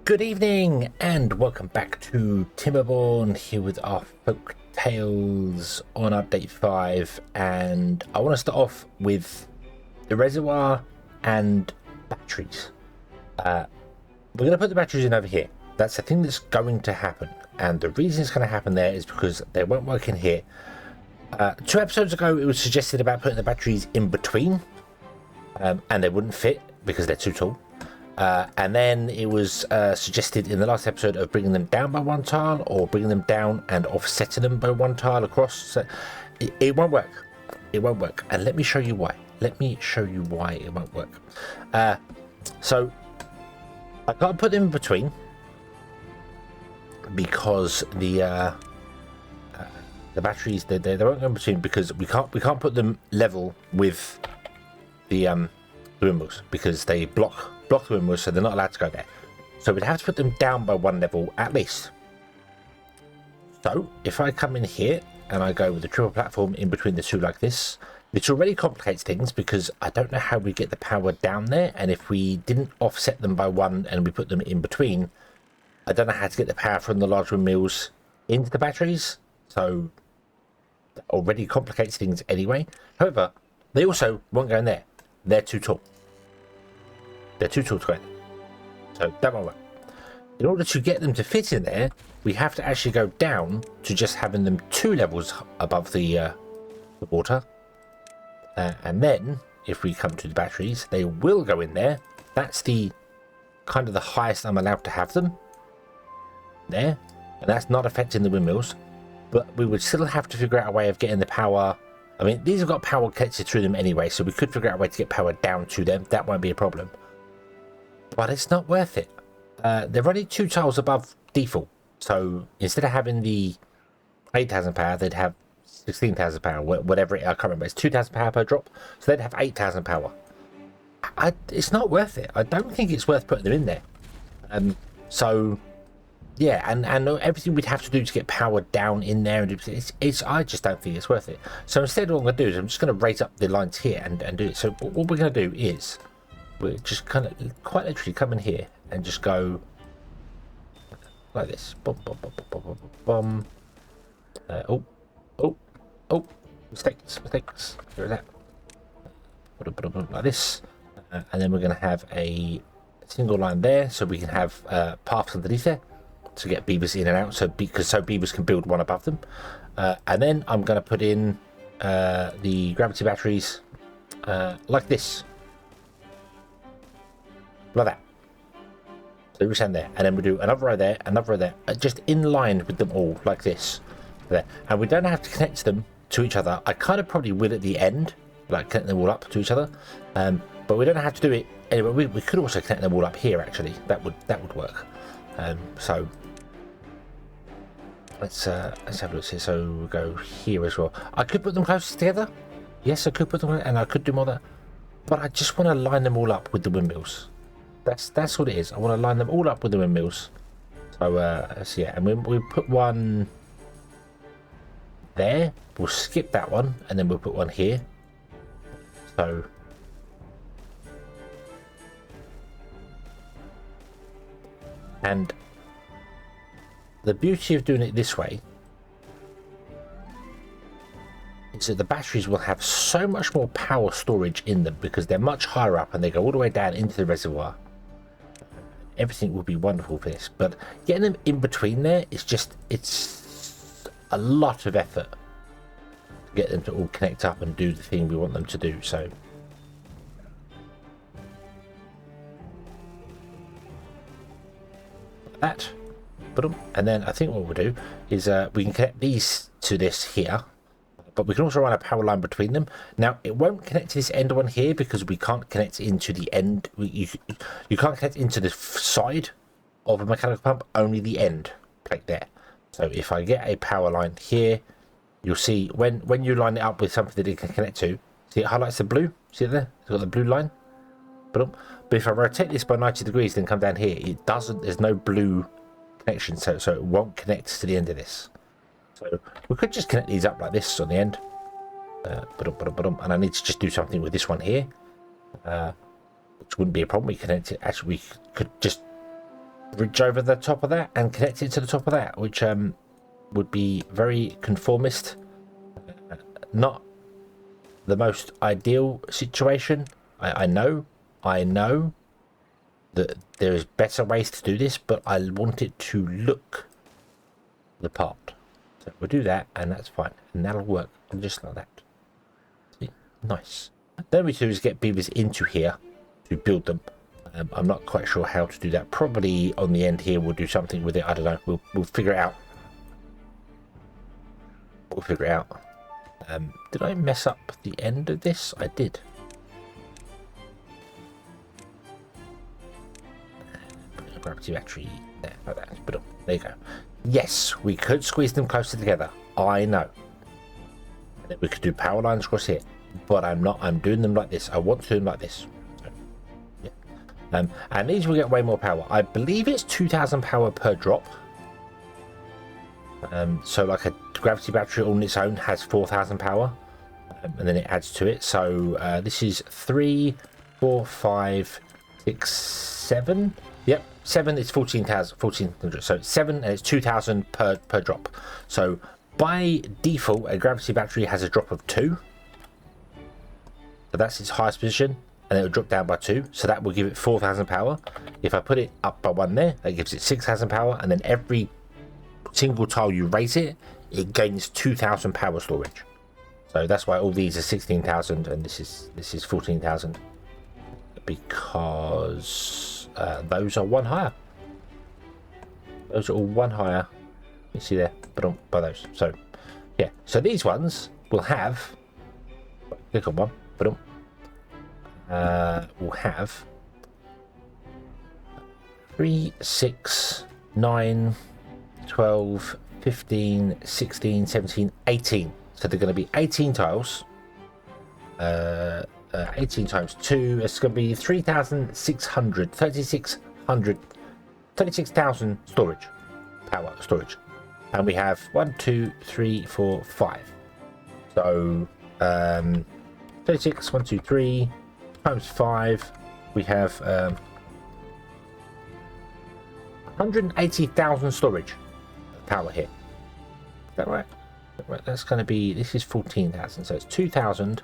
Good evening and welcome back to Timberborn here with our Folktails on update 5, and I want to start off with the reservoir and batteries. We're going to put the batteries in over here. That's the thing that's going to happen, and the reason it's going to happen there is because they won't work in here. 2 episodes ago it was suggested about putting the batteries in between, and they wouldn't fit because they're too tall. And then it was suggested in the last episode of bringing them down by 1 tile, or bringing them down and offsetting them by 1 tile across. So it won't work. It won't work. And let me show you why. Let me show you why it won't work. So I can't put them in between because the batteries they won't go in between because we can't put them level with the windmills because they block the windmills, so they're not allowed to go there. So we'd have to put them down by 1 level at least. So if I come in here and I go with the triple platform in between the 2 like this, which already complicates things because I don't know how we get the power down there, and if we didn't offset them by 1 and we put them in between, I don't know how to get the power from the large windmills into the batteries. So that already complicates things anyway. However, they also won't go in there. They're too tall. They're too tall to go in. So that won't work. In order to get them to fit in there, we have to actually go down to just having them 2 levels above the water. And then, if we come to the batteries, they will go in there. That's the kind of the highest I'm allowed to have them. There. And that's not affecting the windmills. But we would still have to figure out a way of getting the power. I mean, these have got power connected through them anyway, so we could figure out a way to get power down to them. That won't be a problem. But it's not worth it. They're only 2 tiles above default. So instead of having the 8,000 power, they'd have 16,000 power, whatever it is. I can't remember. It's 2,000 power per drop. So they'd have 8,000 power. It's not worth it. I don't think it's worth putting them in there. So yeah, and everything we'd have to do to get power down in there, and I just don't think it's worth it. So instead, what I'm going to do is I'm just going to raise up the lines here and do it. So what we're going to do is we're just kind of quite literally come in here and just go like this. Bum, bum, bum, bum, bum, bum, bum. Oh, mistakes. Here that. Like this, and then we're going to have a single line there, so we can have paths underneath there to get beavers in and out, so beavers can build one above them. And then I'm going to put in the gravity batteries like this, like that. So we stand there, and then we do another row there, just in line with them all like this. There, and we don't have to connect them to each other. I kind of probably will at the end, like connect them all up to each other, but we don't have to do it anyway. We could also connect them all up here. Actually, that would work. So let's have a look here. So we'll go here as well. I could put them closer together. Yes, I could put them, and I could do more that. But I just want to line them all up with the windmills. That's what it is. I want to line them all up with the windmills. So yeah, and we put one there. We'll skip that one, and then we'll put one here. So and the beauty of doing it this way is that the batteries will have so much more power storage in them because they're much higher up and they go all the way down into the reservoir. Everything will be wonderful for this, but getting them in between there is it's a lot of effort to get them to all connect up and do the thing we want them to do. So that, and then I think what we'll do is we can connect these to this here, but we can also run a power line between them. Now it won't connect to this end one here because we can't connect into the end. You can't connect into the side of a mechanical pump, only the end plate there. So if I get a power line here, you'll see when you line it up with something that it can connect to, see it highlights the blue, see it there, it's got the blue line. But if I rotate this by 90 degrees then come down here, it doesn't, there's no blue connection, so it won't connect to the end of this. So we could just connect these up like this on the end, and I need to just do something with this one here, which wouldn't be a problem. We connect it. Actually, we could just bridge over the top of that and connect it to the top of that, which would be very conformist. Not the most ideal situation. I know that there is better ways to do this, but I want it to look the part. So we'll do that, and that's fine, and that'll work just like that. See? Nice. Then we do is get beavers into here to build them. I'm not quite sure how to do that. Probably on the end here we'll do something with it. I don't know. We'll figure it out. We'll figure it out. Did I mess up the end of this? I did. Gravity battery there, like that. But there you go. Yes, we could squeeze them closer together. I know. And then we could do power lines across here. But I'm not. I'm doing them like this. I want to do them like this. So, yeah. And these will get way more power. I believe it's 2,000 power per drop. So like a gravity battery on its own has 4,000 power, and then it adds to it. So this is 3, 4, 5, 6, 7. Yep, 7 is 14,000. 1400. So it's 7 and it's 2,000 per drop. So by default, a gravity battery has a drop of 2. So that's its highest position, and it will drop down by 2. So that will give it 4,000 power. If I put it up by 1 there, that gives it 6,000 power, and then every single tile you raise it, it gains 2,000 power storage. So that's why all these are 16,000 and this is 14,000, because those are 1 higher. Those are all 1 higher. You see there, but by those. So yeah, so these ones will have, click on one, but will have 3, 6, 9, 12, 15, 16, 17, 18. So they're going to be 18 tiles. 18 times 2. It's going to be 3,600, 36,000 storage. Power storage. And we have 1, 2, 3, 4, 5. So 36, 1, 2, 3 times 5. We have 180,000 storage power here. Is that right? That's going to be, this is 14,000, so it's 2,000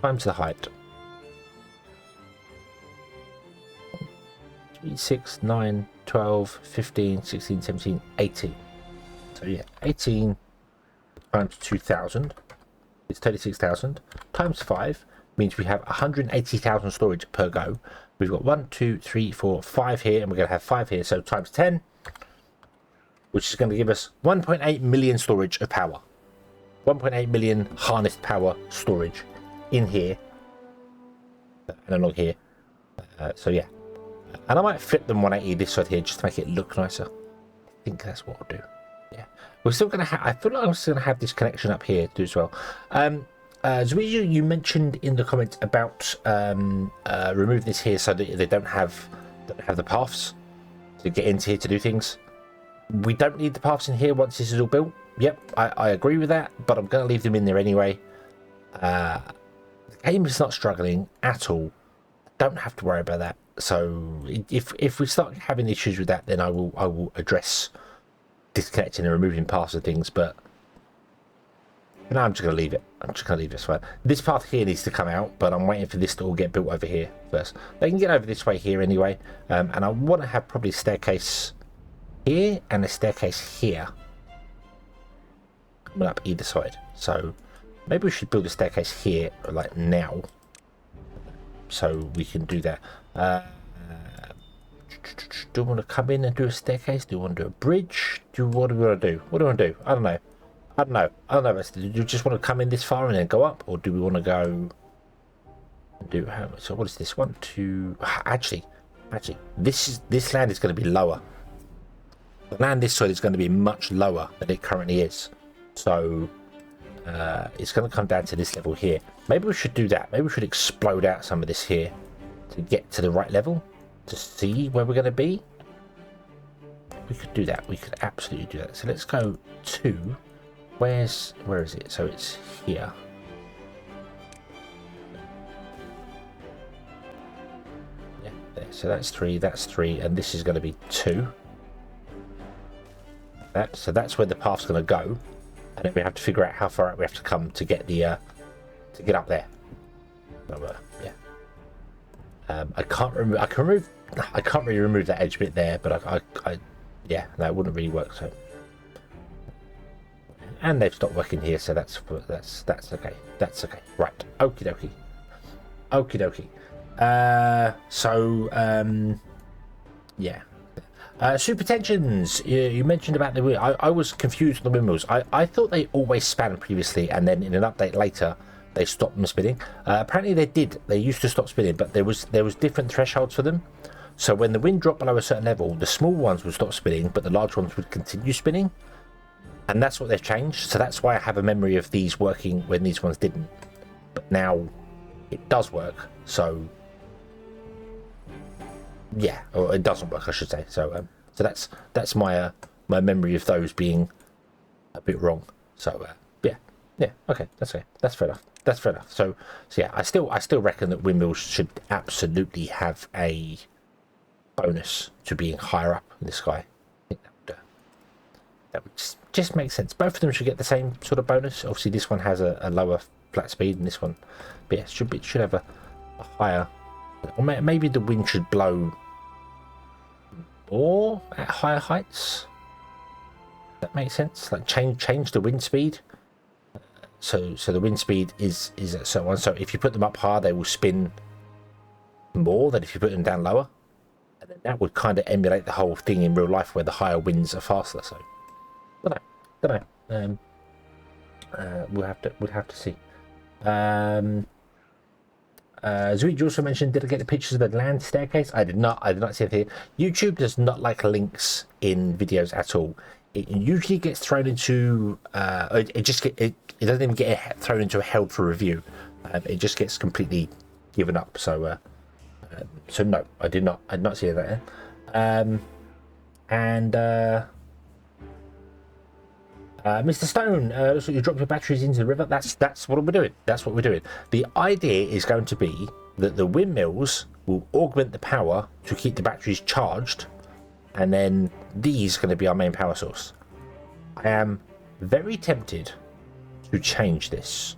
times the height. 3, 6, 9, 12, 15, 16, 17, 18. So yeah, 18 times 2,000 is 36,000 times 5 means we have 180,000 storage per go. We've got 1, 2, 3, 4, 5 here, and we're going to have 5 here, so times 10, which is going to give us 1.8 million storage of power. 1.8 million harnessed power storage in here and along here. So yeah, and I might flip them 180 this side here just to make it look nicer. I think that's what I'll do. Yeah, we're still going to have, I feel like I'm still going to have this connection up here too as well. Zuiju, you mentioned in the comments about removing this here so that they don't have the paths to get into here to do things. We don't need the paths in here once this is all built. Yep, I agree with that, but I'm going to leave them in there anyway. The game is not struggling at all. Don't have to worry about that. So if we start having issues with that, then I will address disconnecting and removing paths and things. But no, I'm just going to leave it. I'm just going to leave this one. This path here needs to come out, but I'm waiting for this to all get built over here first. They can get over this way here anyway, and I want to have probably a staircase here and a staircase here coming up either side. So maybe we should build a staircase here like now, so we can do that. Do we want to come in and do a staircase? Do we want to do a bridge? What do we want to do? What do we want to do? I don't know. Do you just want to come in this far and then go up, or do we want to go and do how? So what is this? 1, 2. Actually, this land is going to be lower. The land this side is going to be much lower than it currently is. So it's going to come down to this level here. Maybe we should do that. Maybe we should explode out some of this here to get to the right level to see where we're going to be. We could do that. We could absolutely do that. So let's go to where is it? So it's here. Yeah, there. So that's 3, and this is going to be 2. So that's where the path's going to go, and then we have to figure out how far out we have to come to get the to get up there. So, yeah. I can't remove. I can't really remove that edge bit there, but yeah, that wouldn't really work. So, and they've stopped working here, so that's okay. That's okay. Right. Okie dokie. Yeah. Super tensions. You mentioned about the. I was confused with the windmills. I thought they always span previously, and then in an update later they stopped them spinning. Apparently they did. They used to stop spinning, but there was different thresholds for them. So when the wind dropped below a certain level, the small ones would stop spinning, but the large ones would continue spinning. And that's what they've changed. So that's why I have a memory of these working when these ones didn't. But now it does work. So yeah, or it doesn't work, I should say. So that's my my memory of those being a bit wrong. So yeah, okay, that's okay. That's fair enough. So yeah, I still reckon that windmills should absolutely have a bonus to being higher up in the sky. I think that would just make sense. Both of them should get the same sort of bonus. Obviously, this one has a lower flat speed than this one, but yeah, it should have a higher. Or maybe the wind should blow more at higher heights. That makes sense. Like change the wind speed. So the wind speed is at certain one. So if you put them up higher, they will spin more than if you put them down lower. And then that would kind of emulate the whole thing in real life, where the higher winds are faster. So, don't know. We'll have to see. Zuid also mentioned, did I get the pictures of the land staircase? I did not see anything. YouTube does not like links in videos at all. It usually gets thrown into it doesn't even get thrown into a held for review. It just gets completely given up. So no, I did not see that. Mr. Stone, looks like you dropped your batteries into the river. That's what we're doing. That's what we're doing. The idea is going to be that the windmills will augment the power to keep the batteries charged, and then these are going to be our main power source. I am very tempted to change this.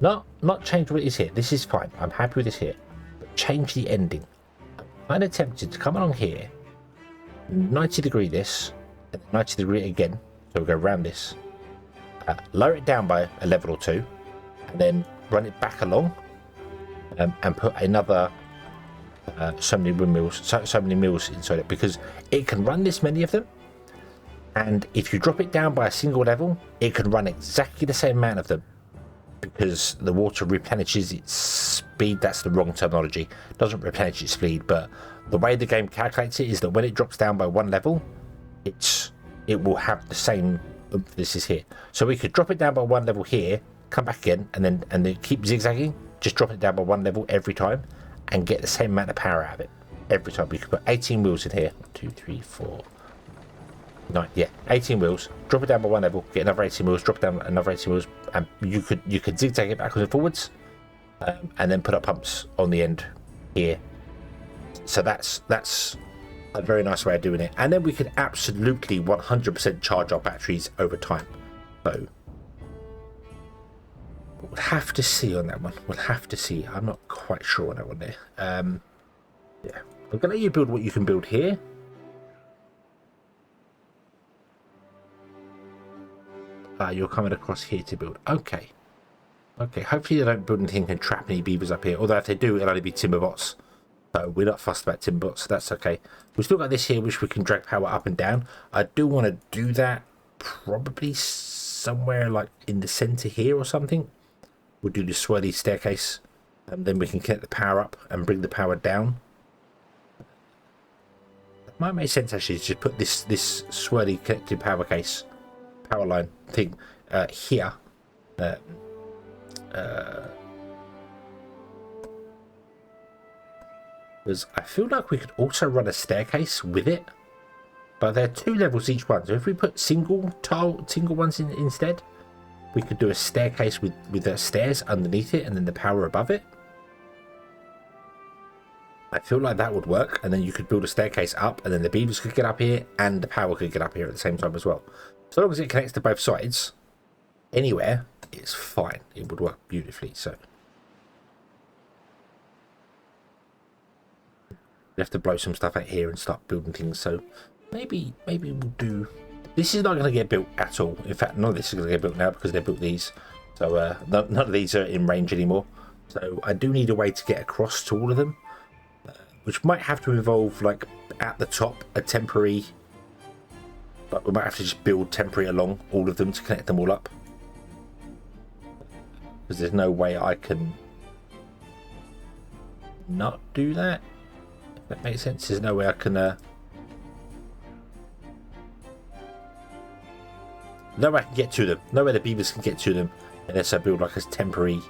Not change what it is here. This is fine. I'm happy with this here. But change the ending. I'm kind of tempted to come along here, 90 degree this, and 90 degree again. So we'll go around this, lower it down by a level or two, and then run it back along, and put another so many windmills, so many mills inside it, because it can run this many of them. And if you drop it down by a single level, it can run exactly the same amount of them, because the water replenishes its speed. That's the wrong terminology. It doesn't replenish its speed, but the way the game calculates it is that when it drops down by one level, it will have the same oomph this is here. So we could drop it down by one level here, come back again, and then keep zigzagging, just drop it down by one level every time, and get the same amount of power out of it every time. We could put 18 wheels in here. 1, 2, 3, 4, 9. Yeah, 18 wheels. Drop it down by one level, get another 18 wheels, drop down another 18 wheels, and you could zigzag it backwards and forwards, and then put up pumps on the end here. So that's a very nice way of doing it. And then we could absolutely 100% charge our batteries over time. So we'll have to see on that one. We'll have to see. I'm not quite sure on that one there. Yeah, I'm gonna let you build what you can build here. You're coming across here to build. Okay, hopefully they don't build anything and trap any beavers up here, although if they do, it'll only be timber bots. So we're not fussed about timber bots, so that's okay. We've still got this here, which we can drag power up and down. I do want to do that probably somewhere like in the center here or something. We'll do the swirly staircase, and then we can connect the power up and bring the power down. It might make sense actually to just put this swirly connected power line thing here. Because I feel like we could also run a staircase with it, but they're 2 levels each one. So if we put single ones in instead, we could do a staircase with the stairs underneath it and then the power above it. I feel like that would work, and then you could build a staircase up, and then the beavers could get up here, and the power could get up here at the same time as well. So long as it connects to both sides, anywhere, it's fine. It would work beautifully. So we have to blow some stuff out here and start building things. So maybe we'll do. This is not going to get built at all. In fact, none of this is going to get built now because they built these. So none of these are in range anymore. So I do need a way to get across to all of them. Which might have to involve, like, at the top, a temporary... Like, we might have to just build temporary along all of them to connect them all up. Because there's no way I can not do that. If that makes sense. There's no way I can... No way I can get to them. No way the beavers can get to them. Unless I build, like, a temporary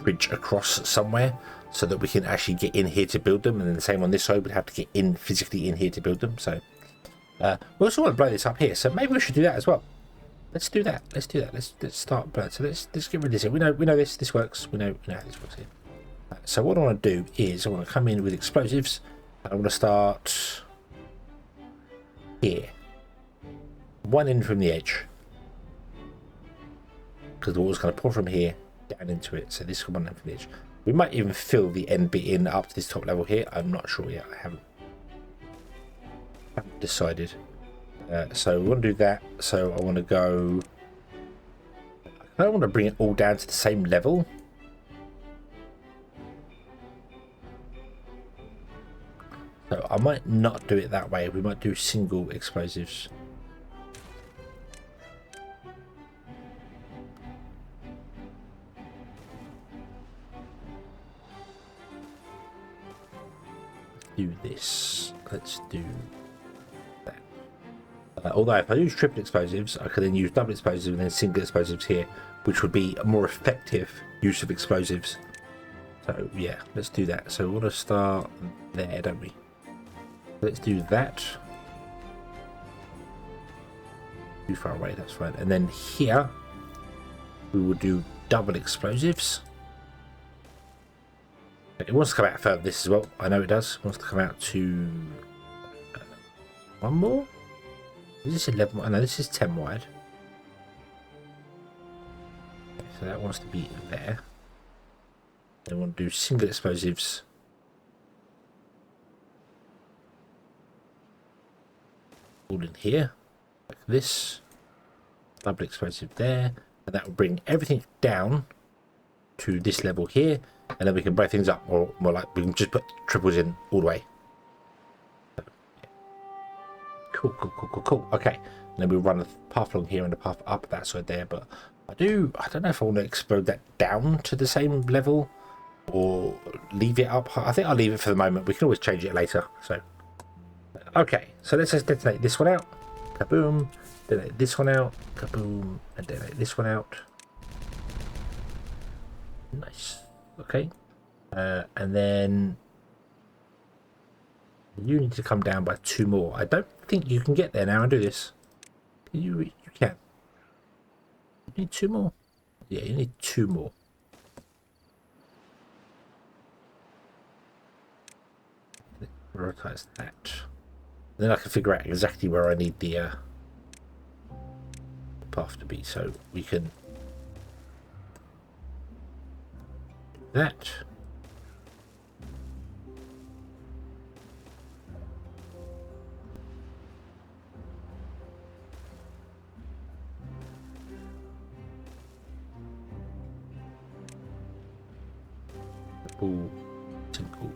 bridge across somewhere. So that we can actually get in here to build them, and then the same on this side, we'd have to get in physically in here to build them. So we also want to blow this up here, so maybe we should do that as well. Let's do that. Let's do that. Let's start burn. So let's get rid of this. We know this works. We know how this works here. So what I want to do is I want to come in with explosives, and I want to start here, one in from the edge, because the water's going to pour from here down into it. So this is one in from the edge. We might even fill the end bit in up to this top level here. I'm not sure yet. I haven't decided. So we want to do that. So I want to go... I don't want to bring it all down to the same level. So I might not do it that way. We might do single explosives. Do this. Let's do that. Although if I use triple explosives, I could then use double explosives and then single explosives here, which would be a more effective use of explosives. So yeah, let's do that. So we want to start there, don't we? Let's do that. Too far away, that's fine. And then here we will do double explosives. It wants to come out further this as well. I know it does. It wants to come out to one more. Is this 11? I know this is 10 wide. So that wants to be there. Then we want to do single explosives. All in here, like this. Double explosive there, and that will bring everything down to this level here. And then we can break things up, or more like we can just put triples in all the way. Cool. Okay. And then we'll run a path along here and a path up that side there. But I don't know if I want to explode that down to the same level or leave it up. I think I'll leave it for the moment. We can always change it later. So, okay. So let's just detonate this one out. Kaboom. Detonate this one out. Kaboom. And detonate this one out. Nice. Okay, and then you need to come down by 2 more. I don't think you can get there now and do this. You can. You need 2 more. Yeah, you need 2 more. Prioritize that. Then I can figure out exactly where I need the path to be, so we can. That. All simple.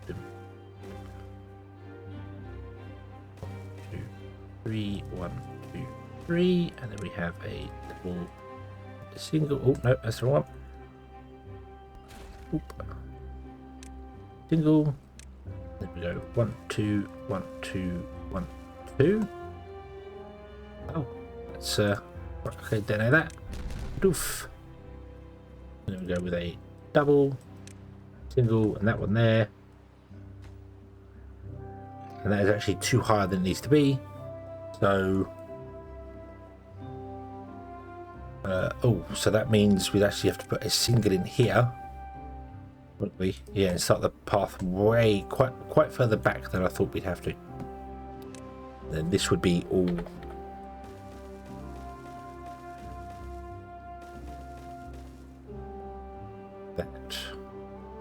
1, 2, 3, 1, 2, 3, and then we have a double. Single. Oh no, that's the wrong one. Oop. Single. There we go. 1, 2, 1, 2, 1, 2. Oh, let's okay, deno that. Doof. And then we go with a double, single, and that one there. And that is actually too high than it needs to be. So Oh, so that means we'd actually have to put a single in here, wouldn't we? Yeah, and start the path way quite further back than I thought we'd have to. And then this would be all that.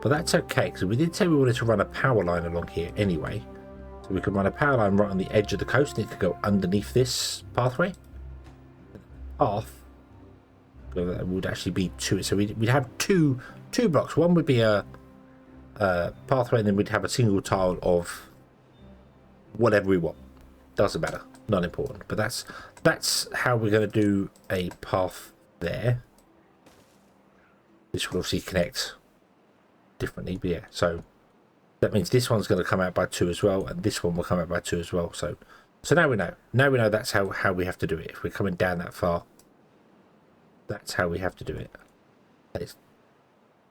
But that's okay, because we did say we wanted to run a power line along here anyway. So we could run a power line right on the edge of the coast, and it could go underneath this pathway. Path would actually be two, so we'd have two blocks. One would be a pathway, and then we'd have a single tile of whatever we want. Doesn't matter, not important. But that's how we're going to do a path there. This will obviously connect differently, but yeah, so that means this one's going to come out by 2 as well, and this one will come out by 2 as well. So now we know that's how we have to do it. If we're coming down that far, that's how we have to do it. It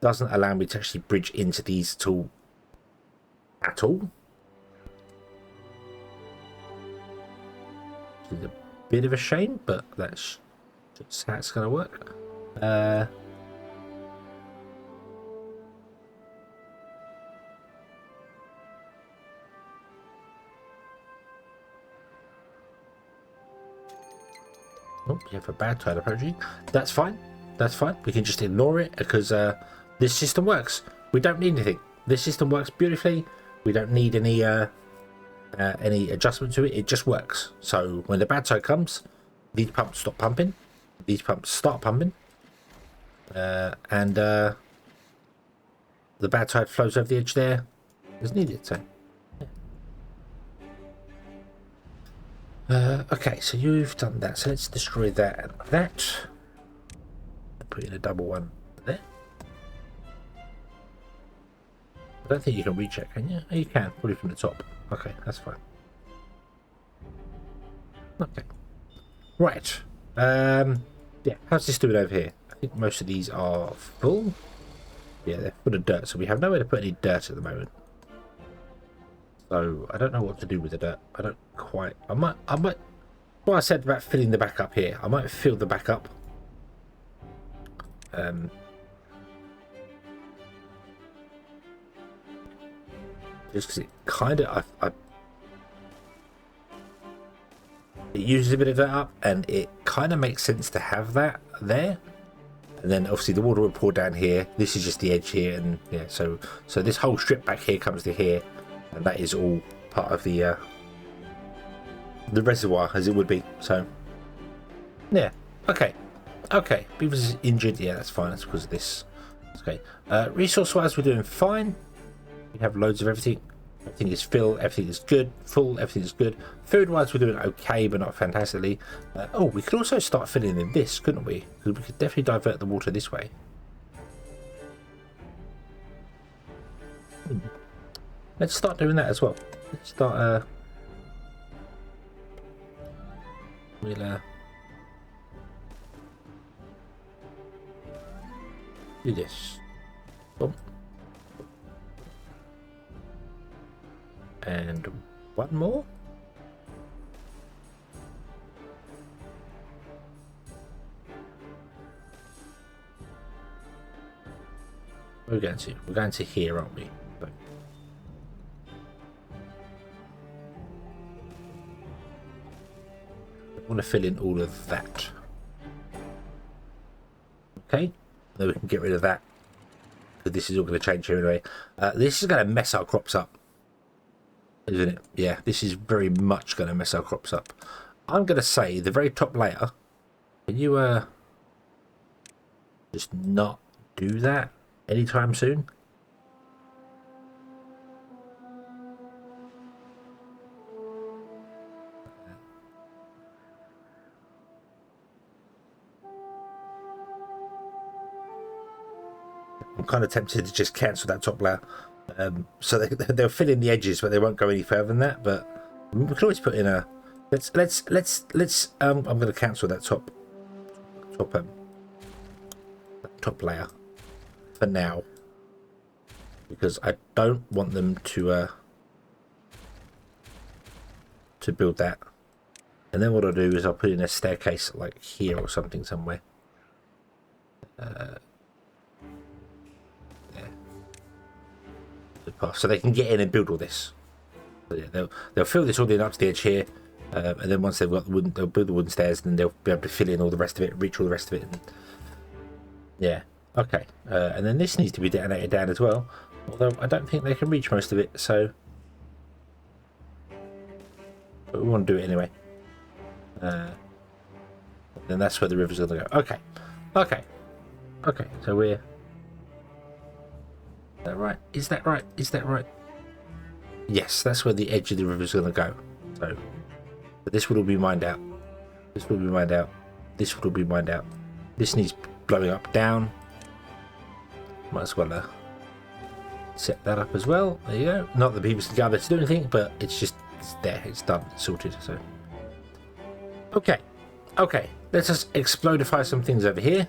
doesn't allow me to actually bridge into these at all. It's a bit of a shame, but that's just how it's going to work. Oh, we have a bad tide approaching. That's fine. That's fine. We can just ignore it because this system works. We don't need anything. This system works beautifully. We don't need any adjustment to it. It just works. So when the bad tide comes, these pumps stop pumping. These pumps start pumping. And the bad tide flows over the edge there as needed. So. Okay, so you've done that, so let's destroy that and that. Put in a double one there. I don't think you can reach it, can you? Oh, you can, probably from the top. Okay, that's fine. Okay. Right. Yeah, how's this doing over here? I think most of these are full. Yeah, they're full of dirt, so we have nowhere to put any dirt at the moment. So I don't know what to do with the dirt. I don't quite. I might. What I said about filling the back up here, I might fill the back up. Just because it kind of, it uses a bit of that up, and it kind of makes sense to have that there. And then obviously the water will pour down here. This is just the edge here, and yeah. So this whole strip back here comes to here. And that is all part of the reservoir, as it would be. So, yeah. Okay. Beavers is injured. Yeah, that's fine. That's because of this. Okay. Resource-wise, we're doing fine. We have loads of everything. Everything is filled. Everything is good. Full. Everything is good. Food-wise, we're doing okay, but not fantastically. Oh, we could also start filling in this, couldn't we? Because we could definitely divert the water this way. Let's start doing that as well. Let's start, we'll, do this. Boom. And one more. We're going to here, aren't we? I want to fill in all of that. Okay, then we can get rid of that. But this is all going to change here anyway. This is going to mess our crops up, isn't it? Yeah, this is very much going to mess our crops up. I'm going to say the very top layer. Can you just not do that anytime soon? I'm kind of tempted to just cancel that top layer. So they'll fill in the edges, but they won't go any further than that. But we can always put in a. Let's. I'm going to cancel that top layer for now, because I don't want them to build that. And then what I'll do is I'll put in a staircase like here or something somewhere. So they can get in and build all this. So yeah, they'll fill this all in up to the edge here, and then once they've got the wooden, they'll build the wooden stairs, and then they'll be able to fill in all the rest of it, reach all the rest of it. And, yeah, okay. And then this needs to be detonated down as well, although I don't think they can reach most of it. So, but we want to do it anyway. Then that's where the river's gonna go. Okay. So we're. Is that right? Is that right? Yes, that's where the edge of the river is going to go. So, but this would all be mined out. This would all be mined out. This needs blowing up, down. Might as well set that up as well. There you go. Not that Beavers can gather to do anything, but it's there. It's done. It's sorted. So, okay. Let's just explodify some things over here.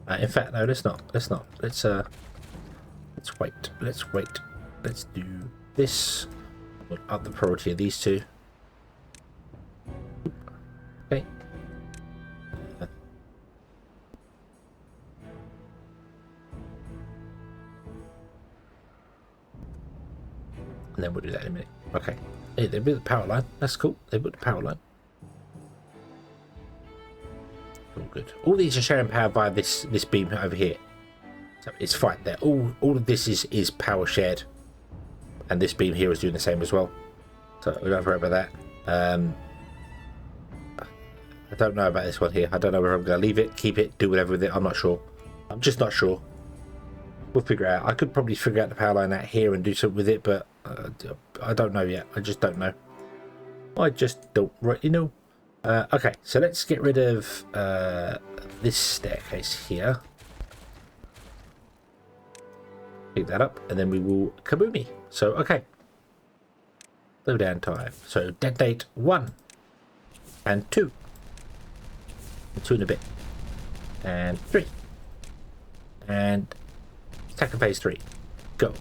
In fact, no, let's not. Let's wait. Let's do this. We'll up the priority of these two. Okay. And then we'll do that in a minute. Okay. Hey, they built the power line. That's cool. They built the power line. All good. All these are sharing power via this beam over here. So it's fine. They're all of this is power shared. And this beam here is doing the same as well. So we don't have to worry about that. I don't know about this one here. I don't know whether I'm going to leave it, keep it, do whatever with it. I'm not sure. I'm just not sure. We'll figure it out. I could probably figure out the power line out here and do something with it, but I don't know yet. I just don't know. I just don't rightly know. Okay, so let's get rid of this staircase here. Pick that up, and then we will kaboomy. So, okay. Slow down time. So, detonate 1 and 2. And 2 and a bit. And 3. And second phase 3. Go.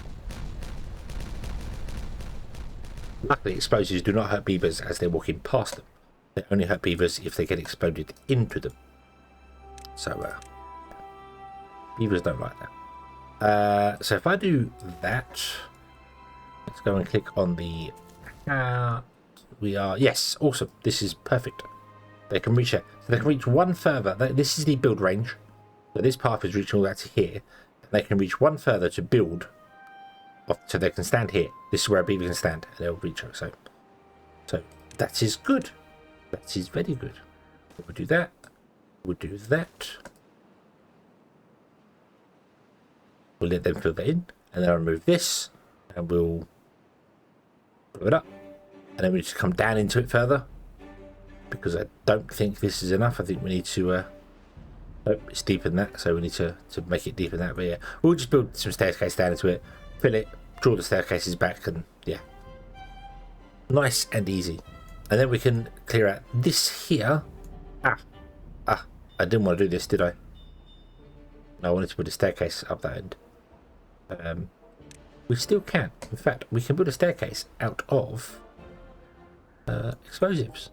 Luckily, explosives do not hurt beavers as they're walking past them. They only hurt beavers if they get exploded into them. So, beavers don't like that. So if I do that, let's go and click on the we are, yes, awesome. This is perfect. They can reach it. So they can reach one further. This is the build range. So this path is reaching all that to here. And they can reach one further to build. So they can stand here. This is where a beaver can stand. And they'll reach it. So that is good. That is very good. We'll do that. We'll do that. We'll let them fill that in. And then I'll remove this. And we'll blow it up. And then we just come down into it further. Because I don't think this is enough. I think we need to... nope, it's deeper than that. So we need to make it deeper than that. But yeah, we'll just build some staircase down into it. Fill it. Draw the staircases back. And yeah. Nice and easy. And then we can clear out this here. I didn't want to do this, did I? No, I wanted to put a staircase up that end. We still can. In fact, we can build a staircase out of explosives.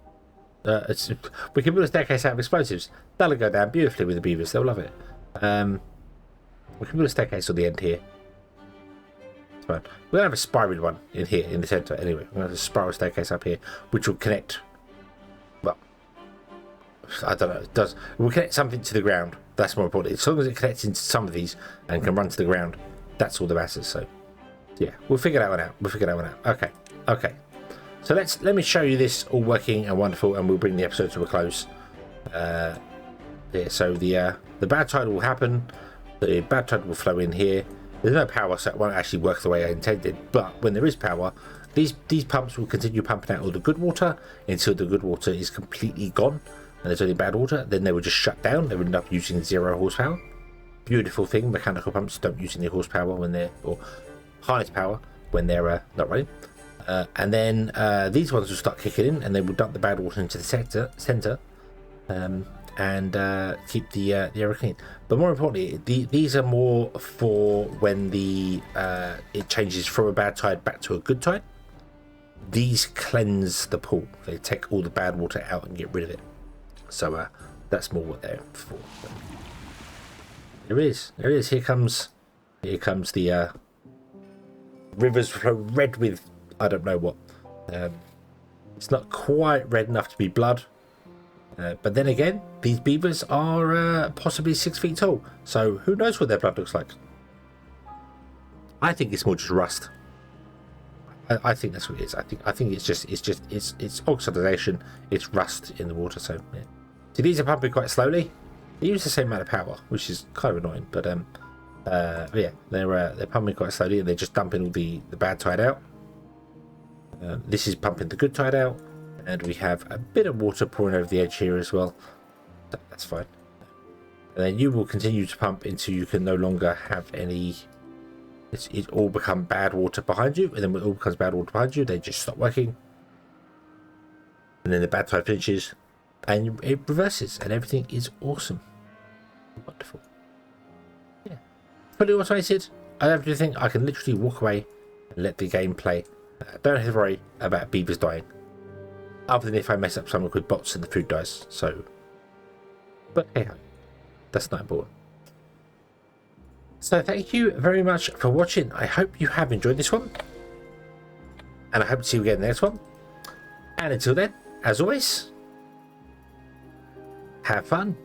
We can build a staircase out of explosives. That'll go down beautifully with the beavers. They'll love it. We can build a staircase on the end here. It's fine. We're going to have a spiral one in here, in the centre. Anyway, we're going to have a spiral staircase up here, which will connect... well, I don't know. It does. We'll connect something to the ground. That's more important. As long as it connects into some of these and can run to the ground, that's all that matters. So, yeah, we'll figure that one out. Okay. So let me show you this all working and wonderful, and we'll bring the episode to a close. Yeah. So the bad tide will happen. The bad tide will flow in here. There's no power, so it won't actually work the way I intended. But when there is power, these pumps will continue pumping out all the good water until the good water is completely gone and there's only bad water. Then they will just shut down. They will end up using 0 horsepower. Beautiful thing. Mechanical pumps don't use any horsepower when they're, or harness power when they're not running. And then these ones will start kicking in, and they will dump the bad water into the center, and keep the area clean. But more importantly, these are more for when it changes from a bad tide back to a good tide. These cleanse the pool. They take all the bad water out and get rid of it. So that's more what they're for. There is. Here comes the rivers flow red with I don't know what. It's not quite red enough to be blood. But then again, these beavers are possibly 6 feet tall, so who knows what their blood looks like. I think it's more just rust. I think that's what it is. I think it's oxidation. It's rust in the water. So yeah. See, these are pumping quite slowly. They use the same amount of power, which is kind of annoying. But yeah, they're pumping quite slowly, and they're just dumping all the bad tide out. This is pumping the good tide out, and we have a bit of water pouring over the edge here as well. That's fine. And then you will continue to pump until you can no longer have any. It all become bad water behind you, and then when it all becomes bad water behind you, they just stop working. And then the bad tide finishes, and it reverses, and everything is awesome. Wonderful. Yeah. Fully automated. I don't have to do anything. I can literally walk away and let the game play. Don't have to worry about beavers dying. Other than if I mess up something with bots and the food dies. So, but hey ho, that's not important. So thank you very much for watching. I hope you have enjoyed this one, and I hope to see you again in the next one. And until then, as always, have fun.